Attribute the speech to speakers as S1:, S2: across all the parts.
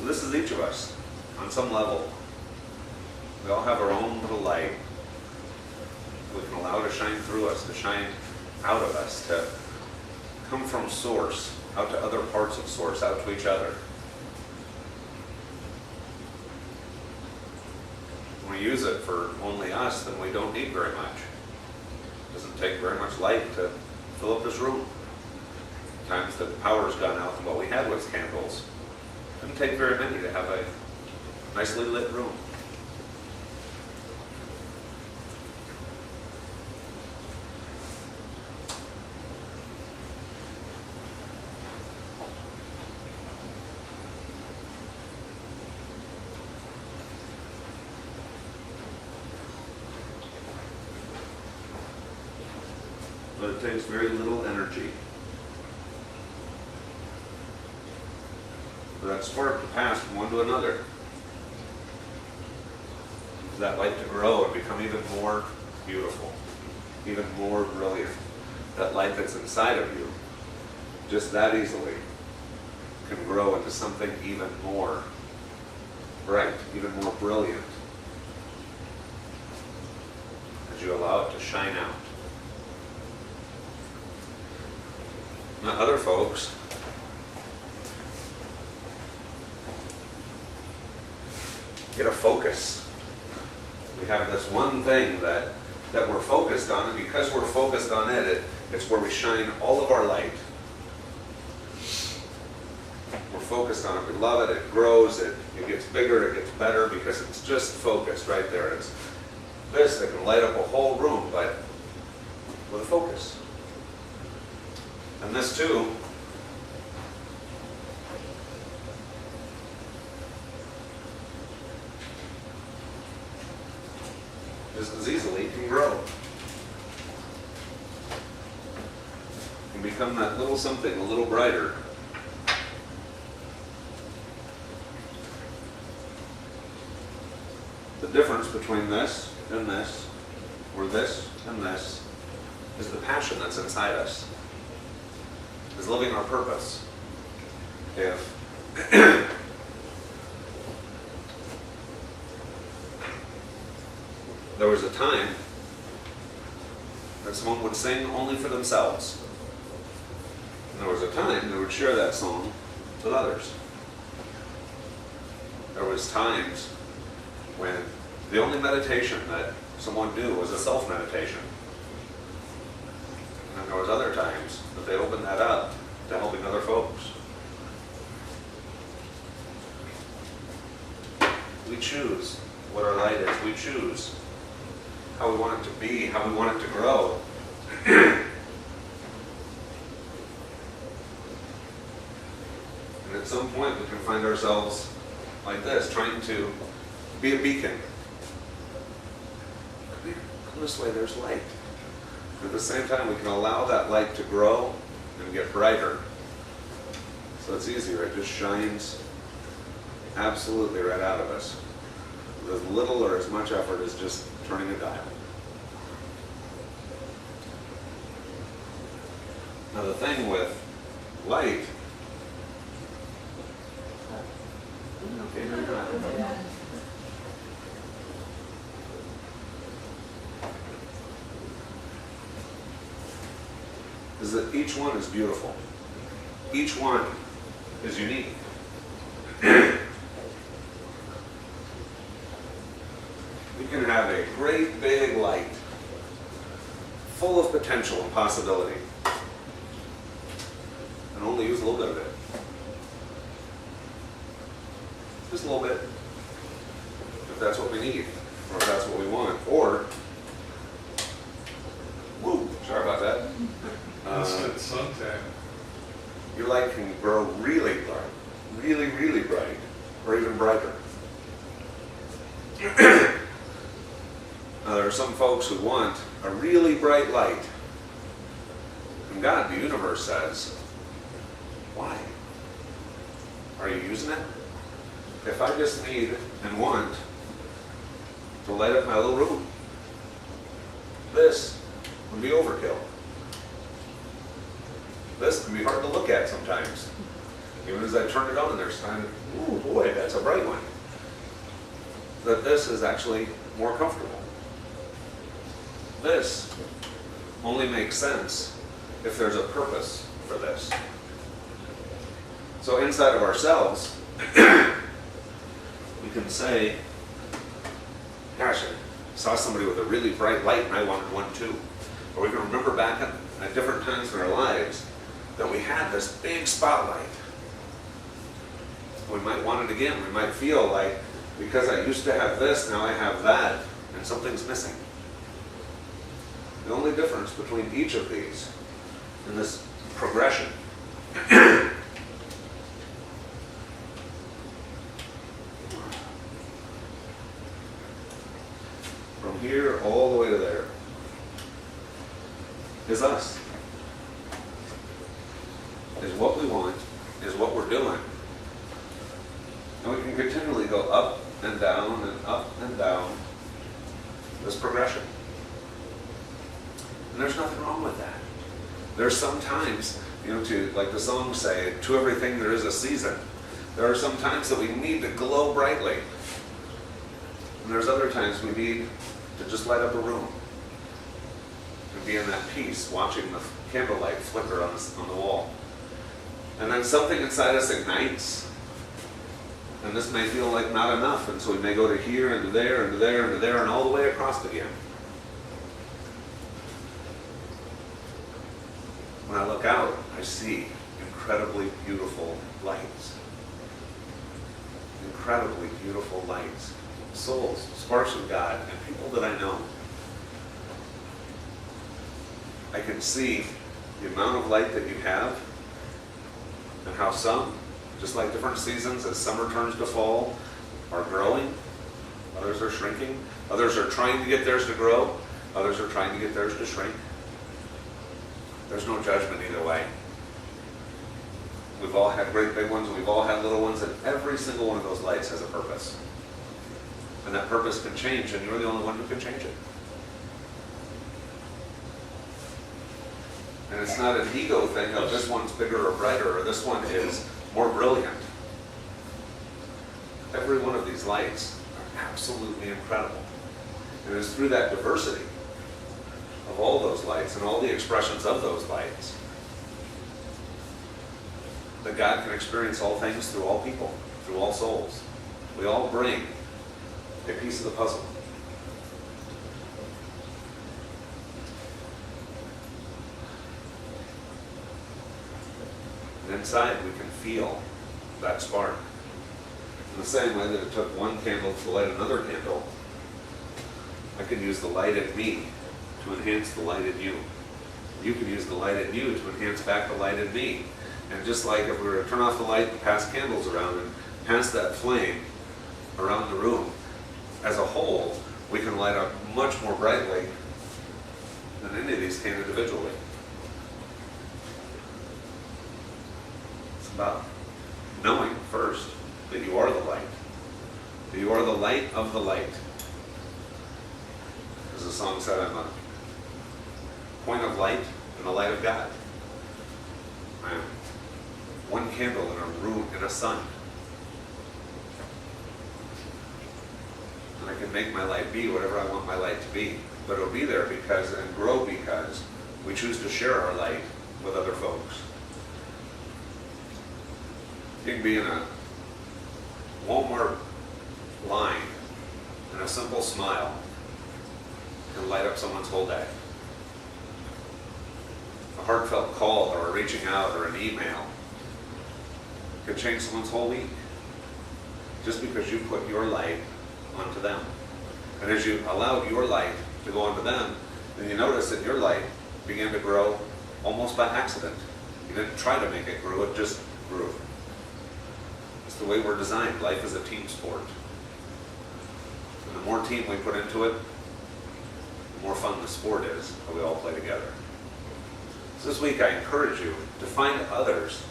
S1: So this is each of us, on some level. We all have our own little light. We can allow to shine through us, to shine out of us, to come from Source, out to other parts of Source, out to each other. When we use it for only us, then we don't need very much. It doesn't take very much light to fill up this room. Times that the power's gone out and what we had was candles. It didn't take very many to have a nicely lit room. But it takes very little energy for that spark to pass from one to another, for that light to grow and become even more beautiful, even more brilliant. That light that's inside of you, just that easily, can grow into something even more bright, even more brilliant, as you allow it to shine out. Now, other folks get a focus. We have this one thing that we're focused on, and because we're focused on it, it's where we shine all of our light. We're focused on it, we love it, it grows, it gets bigger, it gets better, because it's just focused right there. It's this that can light up a whole room, but with a focus. And this too just as easily can grow. Can become that little something a little brighter. The difference between this and this, or this and this, is the passion that's inside us. Is living our purpose. If there was a time that someone would sing only for themselves, and there was a time they would share that song with others. There was times when the only meditation that someone knew was a self-meditation. And there was other times that they opened that up to helping other folks. We choose what our light is. We choose how we want it to be, how we want it to grow. And at some point we can find ourselves like this, trying to be a beacon. Come this way, there's light. At the same time, we can allow that light to grow and get brighter. So it's easier. It just shines absolutely right out of us, with as little or as much effort as just turning a dial. Now the thing with light, okay, no, no. Is that each one is beautiful. Each one is unique. We can have a great big light, full of potential and possibility, and only use a little bit of it. Just a little bit, if that's what we need, or if that's what we want. Or, woo, sorry about that.
S2: Instant suntan.
S1: Your light can grow really bright, really, really bright, or even brighter. Now, there are some folks who want a really bright light. And God, the universe says, why? Are you using it? If I just need and want to light up my little room, this would be overkill. This can be hard to look at sometimes. Even as I turn it on, there's kind of, ooh, boy, that's a bright one. That this is actually more comfortable. This only makes sense if there's a purpose for this. So inside of ourselves, we can say, gosh, I saw somebody with a really bright light and I wanted one too. Or we can remember back at different times in our lives that we had this big spotlight. We might want it again. We might feel like, because I used to have this, now I have that, and something's missing. The only difference between each of these in this progression from here all the way to there is us. Is what we want, is what we're doing. And we can continually go up and down this progression. And there's nothing wrong with that. There's some times, to, like the songs say, to everything there is a season. There are some times that we need to glow brightly. And there's other times we need to just light up a room. And be in that peace, watching the candlelight flicker on the wall. And then something inside us ignites. And this may feel like not enough, and so we may go to here and to there and to there and to there and all the way across again. When I look out, I see incredibly beautiful lights. Incredibly beautiful lights. Souls, sparks of God, and people that I know. I can see the amount of light that you have, and how some, just like different seasons, as summer turns to fall, are growing. Others are shrinking. Others are trying to get theirs to grow. Others are trying to get theirs to shrink. There's no judgment either way. We've all had great big ones, we've all had little ones, and every single one of those lights has a purpose. And that purpose can change, and you're the only one who can change it. And it's not an ego thing of this one's bigger or brighter, or this one is more brilliant. Every one of these lights are absolutely incredible. And it's through that diversity of all those lights and all the expressions of those lights that God can experience all things through all people, through all souls. We all bring a piece of the puzzle. And inside we can feel that spark. In the same way that it took one candle to light another candle, I can use the light in me to enhance the light in you. You can use the light in you to enhance back the light in me. And just like if we were to turn off the light and pass candles around and pass that flame around the room, as a whole, we can light up much more brightly than any of these can individually. It's about knowing first that you are the light. That you are the light of the light. As the song said, I'm a point of light and the light of God. I am one candle in a room in a sun. And I can make my light be whatever I want my light to be. But it'll be there because, and grow because, we choose to share our light with other folks. You can be in a Walmart line and a simple smile can light up someone's whole day. A heartfelt call or a reaching out or an email could change someone's whole week just because you put your light onto them. And as you allowed your light to go onto them, then you notice that your light began to grow almost by accident. You didn't try to make it grow, it just grew. It's the way we're designed. Life is a team sport. And the more team we put into it, the more fun the sport is, and we all play together. So this week I encourage you to find others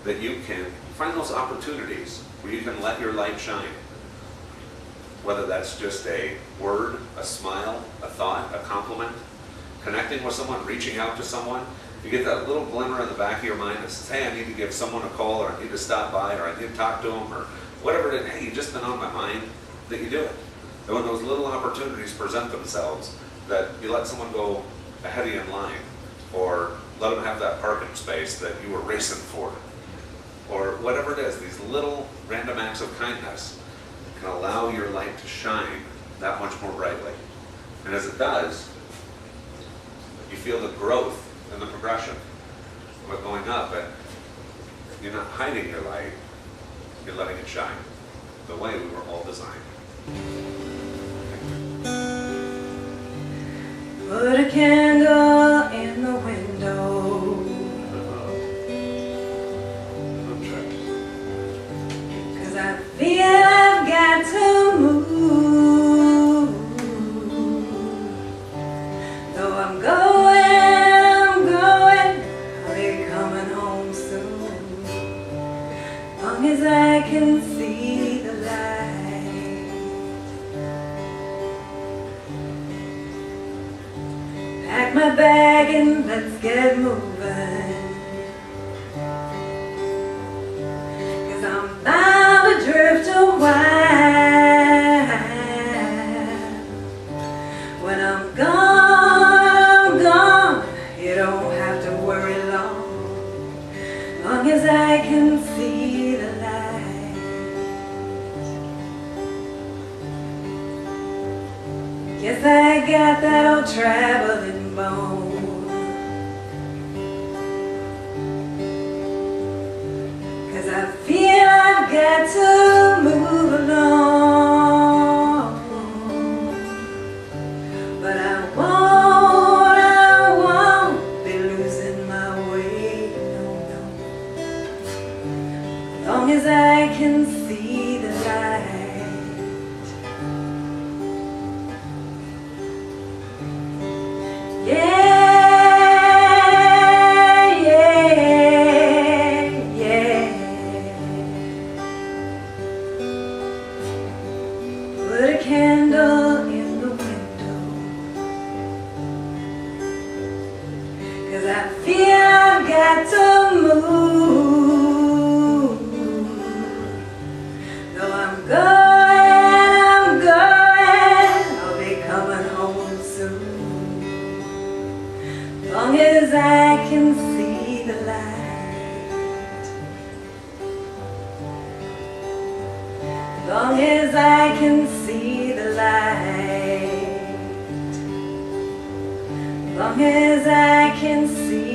S1: that you can find those opportunities where you can let your light shine. Whether that's just a word, a smile, a thought, a compliment, connecting with someone, reaching out to someone, you get that little glimmer in the back of your mind that says, hey, I need to give someone a call, or I need to stop by, or I need to talk to them, or whatever it is. Hey, you've just been on my mind, that you do it. And when those little opportunities present themselves, that you let someone go ahead of you in line, or let them have that parking space that you were racing for, or whatever it is, these little random acts of kindness can allow your light to shine that much more brightly. And as it does, you feel the growth and the progression of it going up, and you're not hiding your light, you're letting it shine the way we were all designed.
S3: Put a candle in the window, cause I feel I've got to move. Though I'm going, I'll be coming home soon. Long as I can see the light. Pack my bag and let's get moving, cause I'm bound to drift a while. When I'm gone, you don't have to worry long, long as I can see the light. Guess I got that old traveling bone, cause I feel I've got to move along. But I won't be losing my way, no, no. Long as I can see the light. Put a candle in the window, cause I feel I've got to move. Though I'm going, I'll be coming home soon. Long as I can see the light, long as I can see the light, long as I can see